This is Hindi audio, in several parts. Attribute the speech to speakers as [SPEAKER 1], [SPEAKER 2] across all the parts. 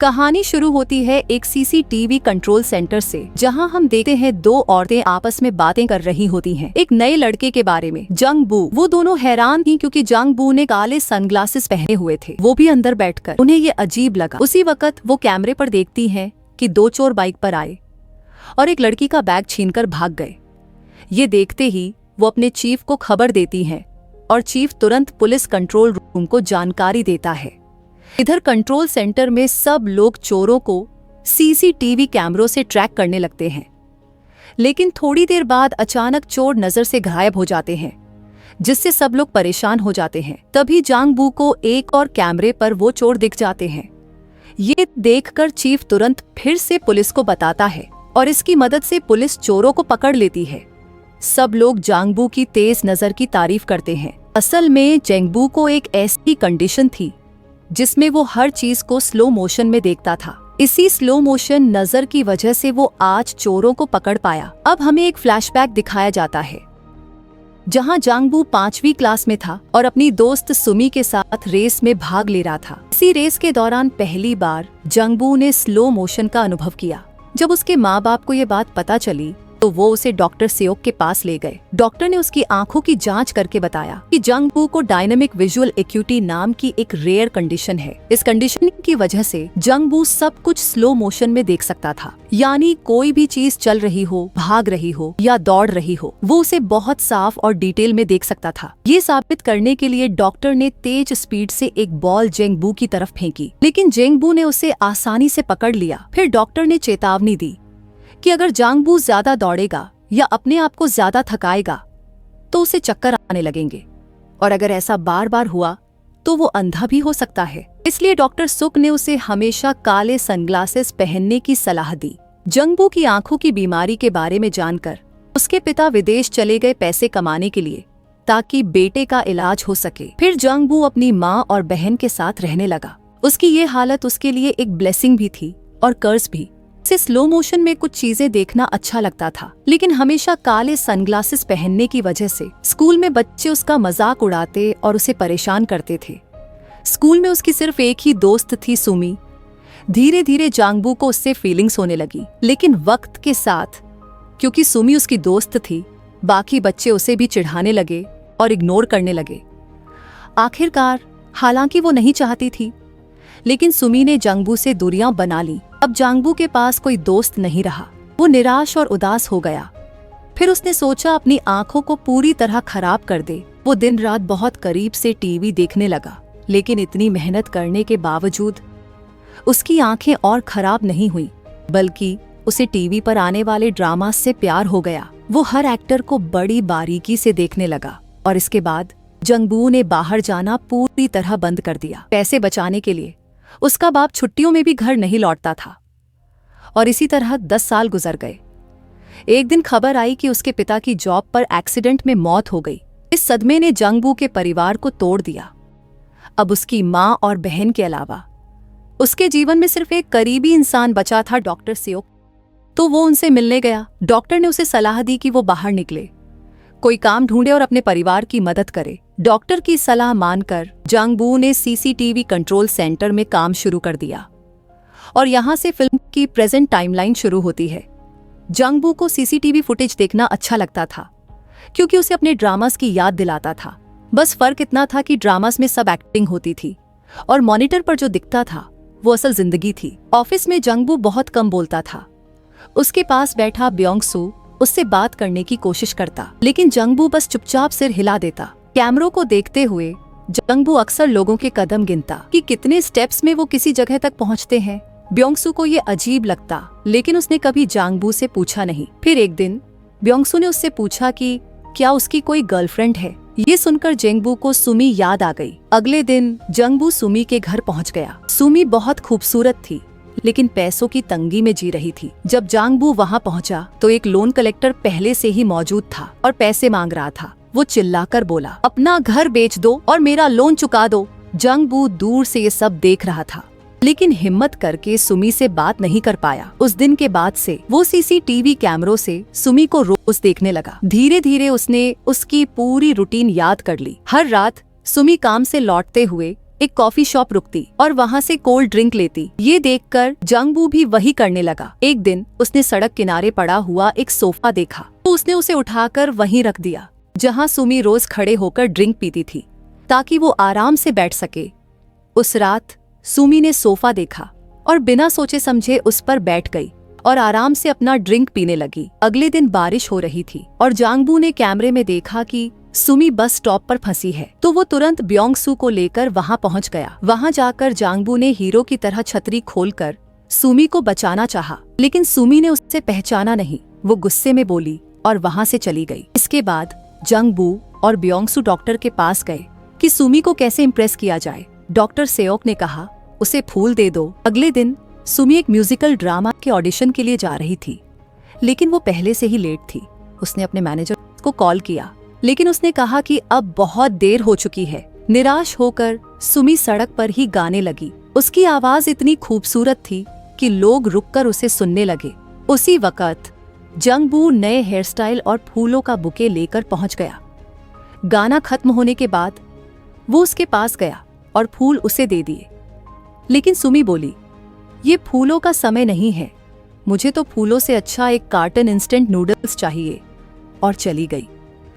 [SPEAKER 1] कहानी शुरू होती है एक सीसीटीवी कंट्रोल सेंटर से, जहां हम देखते हैं दो औरतें आपस में बातें कर रही होती हैं। एक नए लड़के के बारे में, जंग बू। वो दोनों हैरान थी क्योंकि जंग बू ने काले सनग्लासेस पहने हुए थे, वो भी अंदर बैठकर। उन्हें ये अजीब लगा। उसी वक्त वो कैमरे पर देखती हैं कि दो चोर बाइक पर आए और एक लड़की का बैग छीनकर भाग गए। ये देखते ही वो अपने चीफ को खबर देती हैं और चीफ तुरंत पुलिस कंट्रोल रूम को जानकारी देता है। इधर कंट्रोल सेंटर में सब लोग चोरों को सीसीटीवी कैमरों से ट्रैक करने लगते हैं, लेकिन थोड़ी देर बाद अचानक चोर नजर से गायब हो जाते हैं, जिससे सब लोग परेशान हो जाते हैं। तभी जांग बू को एक और कैमरे पर वो चोर दिख जाते हैं। ये देखकर चीफ तुरंत फिर से पुलिस को बताता है और इसकी मदद से पुलिस चोरों को पकड़ लेती है। सब लोग जांग बू की तेज नजर की तारीफ करते हैं। असल में जांग बू को एक ऐसी कंडीशन थी जिसमें वो हर चीज को स्लो मोशन में देखता था। इसी स्लो मोशन नजर की वजह से वो आज चोरों को पकड़ पाया। अब हमें एक फ्लैशबैक दिखाया जाता है जहां जांग बू 5वीं क्लास में था और अपनी दोस्त सुमी के साथ रेस में भाग ले रहा था। इसी रेस के दौरान पहली बार जांग बू ने स्लो मोशन का अनुभव किया। जब उसके माँ बाप को ये बात पता चली तो वो उसे डॉक्टर सेओक के पास ले गए। डॉक्टर ने उसकी आंखों की जांच करके बताया कि जांग बू को डायनामिक विजुअल एक्यूटी नाम की एक रेयर कंडीशन है। इस कंडीशन की वजह से जांग बू सब कुछ स्लो मोशन में देख सकता था, यानी कोई भी चीज चल रही हो, भाग रही हो या दौड़ रही हो, वो उसे बहुत साफ और डिटेल में देख सकता था। ये साबित करने के लिए डॉक्टर ने तेज स्पीड से एक बॉल जेंग बू की तरफ फेंकी, लेकिन जेंग बू ने उसे आसानी से पकड़ लिया। फिर डॉक्टर ने चेतावनी दी कि अगर जांग बू ज्यादा दौड़ेगा या अपने आप को ज्यादा थकाएगा तो उसे चक्कर आने लगेंगे, और अगर ऐसा बार बार हुआ तो वो अंधा भी हो सकता है। इसलिए डॉक्टर सुक ने उसे हमेशा काले सनग्लासेस पहनने की सलाह दी। जांग बू की आंखों की बीमारी के बारे में जानकर उसके पिता विदेश चले गए पैसे कमाने के लिए, ताकि बेटे का इलाज हो सके। फिर जांग बू अपनी माँ और बहन के साथ रहने लगा। उसकी ये हालत उसके लिए एक ब्लेसिंग भी थी और कर्ज भी। उसे स्लो मोशन में कुछ चीजें देखना अच्छा लगता था, लेकिन हमेशा काले सनग्लासेस पहनने की वजह से स्कूल में बच्चे उसका मजाक उड़ाते और उसे परेशान करते थे। स्कूल में उसकी सिर्फ एक ही दोस्त थी, सुमी। धीरे धीरे जांग बू को उससे फीलिंग्स होने लगी, लेकिन वक्त के साथ क्योंकि सुमी उसकी दोस्त थी, बाकी बच्चे उसे भी चिढ़ाने लगे और इग्नोर करने लगे। आखिरकार, हालांकि वो नहीं चाहती थी, लेकिन सुमी ने जांग बू से दूरियां बना ली। अब जांग बू के पास कोई दोस्त नहीं रहा। वो निराश और उदास हो गया। फिर उसने सोचा अपनी आंखों को पूरी तरह खराब कर दे। वो दिन रात बहुत करीब से टीवी देखने लगा, लेकिन इतनी मेहनत करने के बावजूद उसकी आंखें और खराब नहीं हुई, बल्कि उसे टीवी पर आने वाले ड्रामा से प्यार हो गया। वो हर एक्टर को बड़ी बारीकी से देखने लगा और इसके बाद जांग बू ने बाहर जाना पूरी तरह बंद कर दिया। पैसे बचाने के लिए उसका बाप छुट्टियों में भी घर नहीं लौटता था और इसी तरह 10 साल गुजर गए। एक दिन खबर आई कि उसके पिता की जॉब पर एक्सीडेंट में मौत हो गई। इस सदमे ने जांग बू के परिवार को तोड़ दिया। अब उसकी माँ और बहन के अलावा उसके जीवन में सिर्फ एक करीबी इंसान बचा था, डॉक्टर सेओक। तो वो उनसे मिलने गया। डॉक्टर ने उसे सलाह दी कि वो बाहर निकले, कोई काम ढूंढे और अपने परिवार की मदद करे। डॉक्टर की सलाह मानकर जांग बू ने सीसीटीवी कंट्रोल सेंटर में काम शुरू कर दिया और यहाँ से फिल्म की प्रेजेंट टाइमलाइन शुरू होती है। जांग बू को सीसीटीवी फुटेज देखना अच्छा लगता था क्योंकि उसे अपने ड्रामास की याद दिलाता था। बस फर्क इतना था कि ड्रामास में सब एक्टिंग होती थी और मॉनिटर पर जो दिखता था वो असल जिंदगी थी। ऑफिस में जांग बू बहुत कम बोलता था। उसके पास बैठा ब्योंग सू उससे बात करने की कोशिश करता, लेकिन जांग बू बस चुपचाप सिर हिला देता। कैमरों को देखते हुए जांग बू अक्सर लोगों के कदम गिनता कि कितने स्टेप्स में वो किसी जगह तक पहुंचते हैं। ब्योंग-सू को ये अजीब लगता, लेकिन उसने कभी जांग बू से पूछा नहीं। फिर एक दिन ब्योंग-सू ने उससे पूछा कि क्या उसकी कोई गर्लफ्रेंड है। ये सुनकर जांग बू को सुमी याद आ गई। अगले दिन जांग बू सुमी के घर पहुंच गया। सुमी बहुत खूबसूरत थी, लेकिन पैसों की तंगी में जी रही थी। जब जांग बू वहाँ पहुँचा तो एक लोन कलेक्टर पहले से ही मौजूद था और पैसे मांग रहा था। वो चिल्लाकर बोला, अपना घर बेच दो और मेरा लोन चुका दो। जांग बू दूर से ये सब देख रहा था, लेकिन हिम्मत करके सुमी से बात नहीं कर पाया। उस दिन के बाद से वो सीसीटीवी कैमरों से सुमी को रोज देखने लगा। धीरे धीरे उसने उसकी पूरी रूटीन याद कर ली। हर रात सुमी काम से लौटते हुए एक कॉफी शॉप रुकती और वहाँ से कोल्ड ड्रिंक लेती। ये देखकर जंगबू भी वही करने लगा। एक दिन उसने सड़क किनारे पड़ा हुआ एक सोफा देखा तो उसने उसे उठाकर वहीं रख दिया जहाँ सुमी रोज खड़े होकर ड्रिंक पीती थी ताकि वो आराम से बैठ सके। उस रात सुमी ने सोफा देखा और बिना सोचे समझे उस पर बैठ गई और आराम से अपना ड्रिंक पीने लगी। अगले दिन बारिश हो रही थी और जांगबू ने कैमरे में देखा कि सुमी बस स्टॉप पर फंसी है तो वो तुरंत ब्योंग-सू को लेकर वहां पहुंच गया। वहां जाकर जांगबू ने हीरो की तरह छतरी खोलकर सुमी को बचाना चाहा, लेकिन सुमी ने उसे पहचाना नहीं। वो गुस्से में बोली और वहां से चली गई। इसके बाद जांगबू और ब्योंग-सू डॉक्टर के पास गए कि सुमी को कैसे इम्प्रेस किया जाए। डॉक्टर सेओक ने कहा उसे फूल दे दो। अगले दिन सुमी एक म्यूजिकल ड्रामा के ऑडिशन के लिए जा रही थी, लेकिन वो पहले से ही लेट थी। उसने अपने मैनेजर को कॉल किया, लेकिन उसने कहा कि अब बहुत देर हो चुकी है। निराश होकर सुमी सड़क पर ही गाने लगी। उसकी आवाज इतनी खूबसूरत थी कि लोग रुककर उसे सुनने लगे। उसी वक्त जंगबू नए हेयर स्टाइल और फूलों का बुके लेकर पहुंच गया। गाना खत्म होने के बाद वो उसके पास गया और फूल उसे दे दिए, लेकिन सुमी बोली ये फूलों का समय नहीं है, मुझे तो फूलों से अच्छा एक कार्टन इंस्टेंट नूडल्स चाहिए, और चली गई।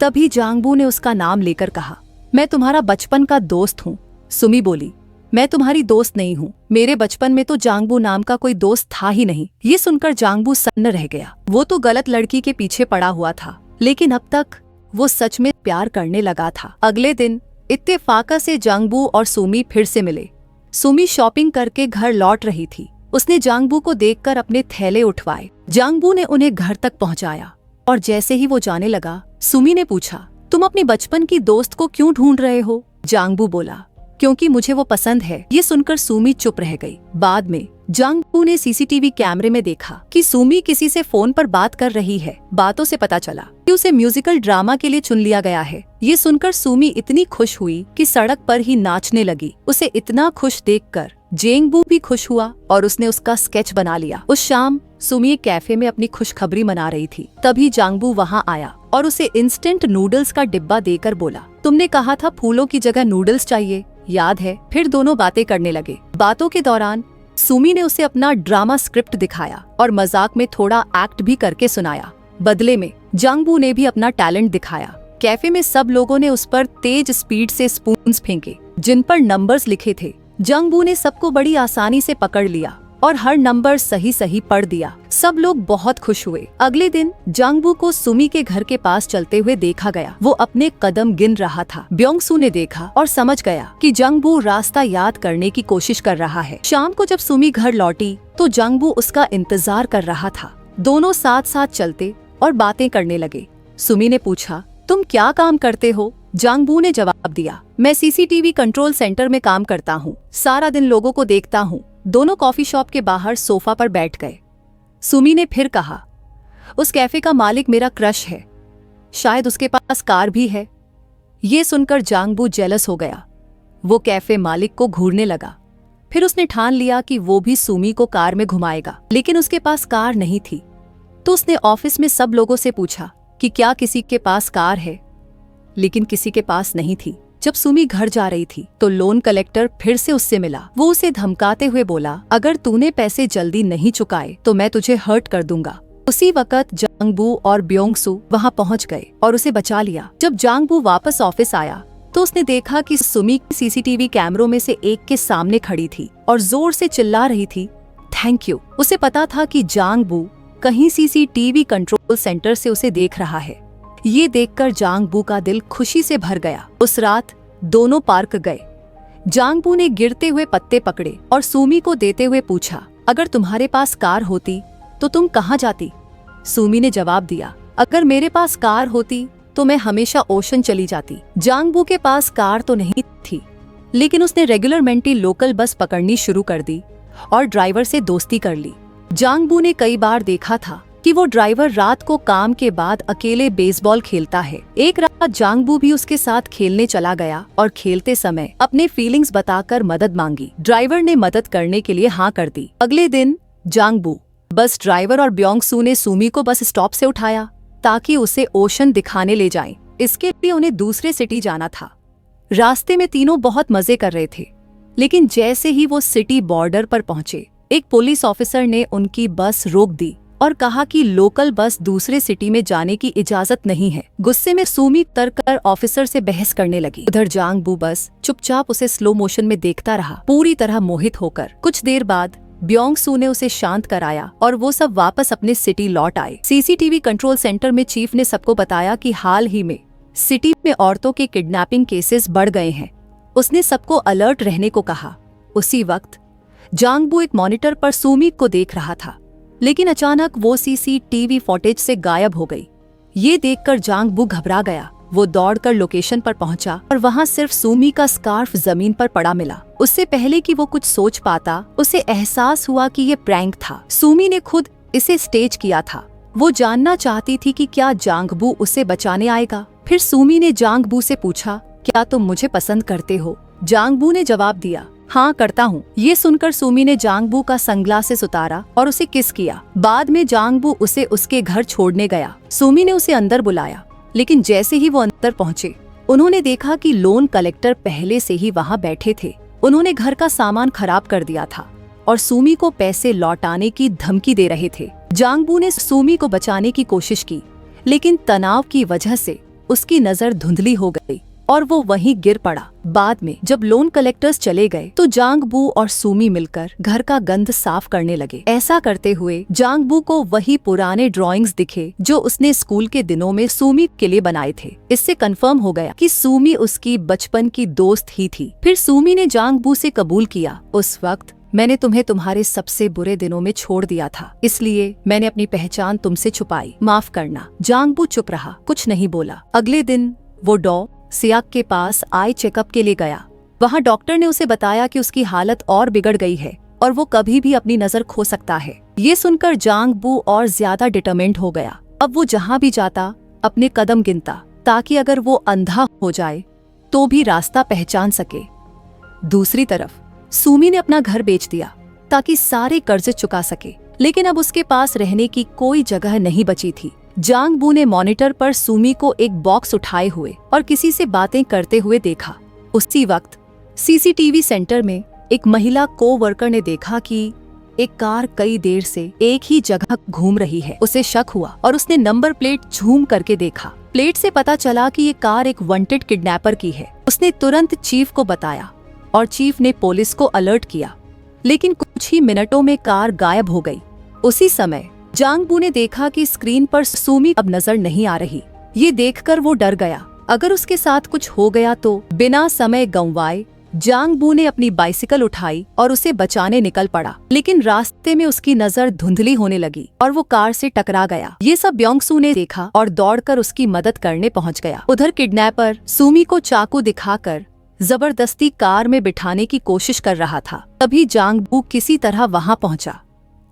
[SPEAKER 1] तभी जांगबू ने उसका नाम लेकर कहा मैं तुम्हारा बचपन का दोस्त हूँ। सुमी बोली मैं तुम्हारी दोस्त नहीं हूँ, मेरे बचपन में तो जांगबू नाम का कोई दोस्त था ही नहीं। ये सुनकर जांगबू सन्न रह गया। वो तो गलत लड़की के पीछे पड़ा हुआ था, लेकिन अब तक वो सच में प्यार करने लगा था। अगले दिन इत्तेफाका से जांगबू और सुमी फिर से मिले। सुमी शॉपिंग करके घर लौट रही थी। उसने जांगबू को देखकर अपने थैले उठवाए। जांगबू ने उन्हें घर तक पहुंचाया और जैसे ही वो जाने लगा, सुमी ने पूछा तुम अपनी बचपन की दोस्त को क्यों ढूंढ रहे हो? जांगबू बोला क्योंकि मुझे वो पसंद है। ये सुनकर सुमी चुप रह गई। बाद में जांगबू ने सीसीटीवी कैमरे में देखा कि सुमी किसी से फोन पर बात कर रही है। बातों से पता चला कि उसे म्यूजिकल ड्रामा के लिए चुन लिया गया है। ये सुनकर सुमी इतनी खुश हुई कि सड़क पर ही नाचने लगी। उसे इतना खुश देखकर जेंगबू भी खुश हुआ और उसने उसका स्केच बना लिया। उस शाम सुमी एक कैफे में अपनी खुशखबरी मना रही थी। तभी जांगबू वहाँ आया और उसे इंस्टेंट नूडल्स का डिब्बा देकर बोला तुमने कहा था फूलों की जगह नूडल्स चाहिए, याद है? फिर दोनों बातें करने लगे। बातों के दौरान सुमी ने उसे अपना ड्रामा स्क्रिप्ट दिखाया और मजाक में थोड़ा एक्ट भी करके सुनाया। बदले में जांगबू ने भी अपना टैलेंट दिखाया। कैफे में सब लोगों ने उस पर तेज स्पीड से स्पून्स फेंके जिन पर नंबर्स लिखे थे। जांगबू ने सबको बड़ी आसानी से पकड़ लिया और हर नंबर सही सही पढ़ दिया। सब लोग बहुत खुश हुए। अगले दिन जांगबू को सुमी के घर के पास चलते हुए देखा गया। वो अपने कदम गिन रहा था। ब्योंग-सू ने देखा और समझ गया कि जांगबू रास्ता याद करने की कोशिश कर रहा है। शाम को जब सुमी घर लौटी तो जांगबू उसका इंतजार कर रहा था। दोनों साथ साथ चलते और बातें करने लगे। सुमी ने पूछा तुम क्या काम करते हो? जांगबू ने जवाब दिया मैं सीसीटीवी कंट्रोल सेंटर में काम करता हूँ, सारा दिन लोगों को देखता हूँ। दोनों कॉफी शॉप के बाहर सोफा पर बैठ गए। सुमी ने फिर कहा उस कैफे का मालिक मेरा क्रश है, शायद उसके पास कार भी है। ये सुनकर जांगबू जेलस हो गया। वो कैफे मालिक को घूरने लगा। फिर उसने ठान लिया कि वो भी सुमी को कार में घुमाएगा, लेकिन उसके पास कार नहीं थी। तो उसने ऑफिस में सब लोगों से पूछा कि क्या किसी के पास कार है, लेकिन किसी के पास नहीं थी। जब सुमी घर जा रही थी तो लोन कलेक्टर फिर से उससे मिला। वो उसे धमकाते हुए बोला अगर तूने पैसे जल्दी नहीं चुकाए तो मैं तुझे हर्ट कर दूंगा। उसी वक्त जांगबू और ब्योंग-सू वहां पहुंच गए और उसे बचा लिया। जब जांगबू वापस ऑफिस आया तो उसने देखा कि सुमी सीसीटीवी कैमरों में से एक के सामने खड़ी थी और जोर से चिल्ला रही थी थैंक यू। उसे पता था कि जांगबू कहीं सीसीटीवी कंट्रोल सेंटर से उसे देख रहा है। ये देखकर जांगबू का दिल खुशी से भर गया। उस रात दोनों पार्क गए। जांगबू ने गिरते हुए पत्ते पकड़े और सुमी को देते हुए पूछा अगर तुम्हारे पास कार होती तो तुम कहाँ जाती? सुमी ने जवाब दिया अगर मेरे पास कार होती तो मैं हमेशा ओशन चली जाती। जांगबू के पास कार तो नहीं थी, लेकिन उसने रेगुलर मेंटी लोकल बस पकड़नी शुरू कर दी और ड्राइवर से दोस्ती कर ली। जांगबू ने कई बार देखा था कि वो ड्राइवर रात को काम के बाद अकेले बेसबॉल खेलता है। एक रात जांगबू भी उसके साथ खेलने चला गया और खेलते समय अपने फीलिंग्स बताकर मदद मांगी। ड्राइवर ने मदद करने के लिए हाँ कर दी। अगले दिन जांगबू, बस ड्राइवर और ब्योंग-सू ने सुमी को बस स्टॉप से उठाया ताकि उसे ओशन दिखाने ले जाएं। इसके लिए उन्हें दूसरे सिटी जाना था। रास्ते में तीनों बहुत मजे कर रहे थे। लेकिन जैसे ही वो सिटी बॉर्डर पर पहुंचे, एक पुलिस ऑफिसर ने उनकी बस रोक दी और कहा कि लोकल बस दूसरे सिटी में जाने की इजाजत नहीं है। गुस्से में सुमी तर्क कर ऑफिसर से बहस करने लगी। उधर जांग बू बस चुपचाप उसे स्लो मोशन में देखता रहा, पूरी तरह मोहित होकर। कुछ देर बाद ब्योंग सू ने उसे शांत कराया और वो सब वापस अपने सिटी लौट आए। सीसीटीवी कंट्रोल सेंटर में चीफ ने सबको बताया कि हाल ही में सिटी में औरतों के किडनैपिंग केसेस बढ़ गए हैं। उसने सबको अलर्ट रहने को कहा। उसी वक्त जांग बू एक मॉनिटर पर सुमी को देख रहा था, लेकिन अचानक वो सीसीटीवी फुटेज से गायब हो गई। ये देखकर जांग बू घबरा गया। वो दौड़कर लोकेशन पर पहुंचा और वहां सिर्फ सुमी का स्कार्फ जमीन पर पड़ा मिला। उससे पहले कि वो कुछ सोच पाता, उसे एहसास हुआ कि ये प्रैंक था। सुमी ने खुद इसे स्टेज किया था। वो जानना चाहती थी कि क्या जांग बू उसे बचाने आएगा। फिर सुमी ने जांग बू से पूछा, क्या तुम मुझे पसंद करते हो? जांग बू ने जवाब दिया, हाँ करता हूँ। ये सुनकर सुमी ने जांग बू का सनग्लासेस उतारा और उसे किस किया। बाद में जांग बू उसे उसके घर छोड़ने गया। सुमी ने उसे अंदर बुलाया, लेकिन जैसे ही वो अंदर पहुंचे, उन्होंने देखा कि लोन कलेक्टर पहले से ही वहां बैठे थे। उन्होंने घर का सामान खराब कर दिया था और सुमी को पैसे लौटाने की धमकी दे रहे थे। जांग बू ने सुमी को बचाने की कोशिश की, लेकिन तनाव की वजह से उसकी नजर धुंधली हो गई और वो वहीं गिर पड़ा। बाद में जब लोन कलेक्टर्स चले गए तो जांग बू और सुमी मिलकर घर का गंद साफ करने लगे। ऐसा करते हुए जांग बू को वही पुराने ड्राइंग्स दिखे जो उसने स्कूल के दिनों में सुमी के लिए बनाए थे। इससे कंफर्म हो गया कि सुमी उसकी बचपन की दोस्त ही थी। फिर सुमी ने जांग बू से कबूल किया, उस वक्त मैंने तुम्हें तुम्हारे सबसे बुरे दिनों में छोड़ दिया था, इसलिए मैंने अपनी पहचान तुमसे छुपाई, माफ करना। जांग बू चुप रहा, कुछ नहीं बोला। अगले दिन वो डॉ सियाक के पास आई चेकअप के लिए गया। वहाँ डॉक्टर ने उसे बताया कि उसकी हालत और बिगड़ गई है और वो कभी भी अपनी नजर खो सकता है। ये सुनकर जांग बू और ज्यादा डिटरमिन्ड हो गया। अब वो जहाँ भी जाता अपने कदम गिनता, ताकि अगर वो अंधा हो जाए तो भी रास्ता पहचान सके। दूसरी तरफ सुमी ने अपना घर बेच दिया ताकि सारे कर्ज चुका सके, लेकिन अब उसके पास रहने की कोई जगह नहीं बची थी। जांग बू ने मॉनिटर पर सुमी को एक बॉक्स उठाए हुए और किसी से बातें करते हुए देखा। उसी वक्त सीसीटीवी सेंटर में एक महिला कोवर्कर ने देखा कि एक कार कई देर से एक ही जगह घूम रही है। उसे शक हुआ और उसने नंबर प्लेट झूम करके देखा। प्लेट से पता चला कि ये कार एक वांटेड किडनैपर की है। उसने तुरंत चीफ को बताया और चीफ ने पुलिस को अलर्ट किया, लेकिन कुछ ही मिनटों में कार गायब हो गई। उसी समय जांग बू ने देखा कि स्क्रीन पर सुमी अब नजर नहीं आ रही। ये देखकर वो डर गया। अगर उसके साथ कुछ हो गया तो बिना समय गंवाए जांग बू ने अपनी बाइसिकल उठाई और उसे बचाने निकल पड़ा, लेकिन रास्ते में उसकी नजर धुंधली होने लगी और वो कार से टकरा गया। ये सब ब्योंग सू ने देखा और दौड़कर उसकी मदद करने पहुंच गया। उधर किडनैपर सुमी को चाकू दिखाकर जबरदस्ती कार में बिठाने की कोशिश कर रहा था। तभी जांग बू किसी तरह वहां पहुंचा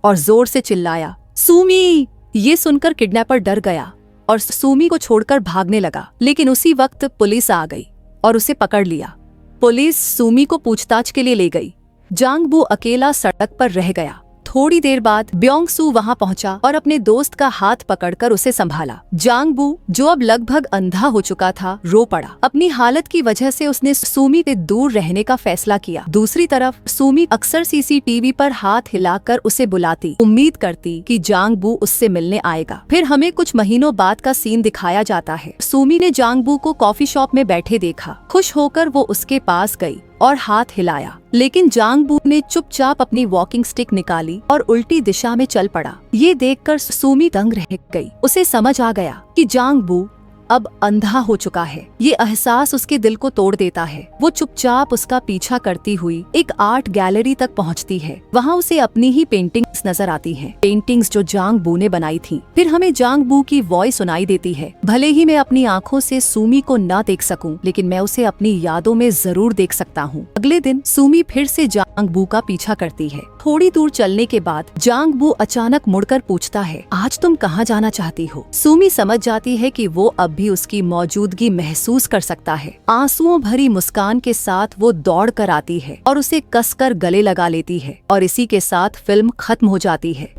[SPEAKER 1] और जोर से चिल्लाया, सुमी! ये सुनकर किडनैपर डर गया और सुमी को छोड़कर भागने लगा, लेकिन उसी वक्त पुलिस आ गई और उसे पकड़ लिया। पुलिस सुमी को पूछताछ के लिए ले गई। जांग बू अकेला सड़क पर रह गया। थोड़ी देर बाद ब्योंग सू वहां पहुंचा और अपने दोस्त का हाथ पकड़कर उसे संभाला। जांग बू, जो अब लगभग अंधा हो चुका था, रो पड़ा। अपनी हालत की वजह से उसने सुमी से दूर रहने का फैसला किया। दूसरी तरफ सुमी अक्सर सीसीटीवी पर हाथ हिलाकर उसे बुलाती, उम्मीद करती कि जांग बू उससे मिलने आएगा। फिर हमें कुछ महीनों बाद का सीन दिखाया जाता है। सुमी ने जांग बू को कॉफी शॉप में बैठे देखा। खुश होकर वो उसके पास गई और हाथ हिलाया, लेकिन जांग बू ने चुपचाप अपनी वॉकिंग स्टिक निकाली और उल्टी दिशा में चल पड़ा। ये देखकर सुमी दंग रह गई। उसे समझ आ गया कि जांग बू अब अंधा हो चुका है। ये एहसास उसके दिल को तोड़ देता है। वो चुपचाप उसका पीछा करती हुई एक आर्ट गैलरी तक पहुंचती है। वहाँ उसे अपनी ही पेंटिंग्स नजर आती हैं, पेंटिंग्स जो जांग बू ने बनाई थी। फिर हमें जांग बू की वॉइस सुनाई देती है, भले ही मैं अपनी आंखों से सुमी को ना देख सकूं, लेकिन मैं उसे अपनी यादों में जरूर देख सकता हूँ। अगले दिन सुमी फिर से जांग बू का पीछा करती है। थोड़ी दूर चलने के बाद जांग बू अचानक मुड़कर पूछता है, आज तुम कहाँ जाना चाहती हो? सुमी समझ जाती है कि वो अब भी उसकी मौजूदगी महसूस कर सकता है। आंसुओं भरी मुस्कान के साथ वो दौड़ कर आती है और उसे कसकर गले लगा लेती है और इसी के साथ फिल्म खत्म हो जाती है।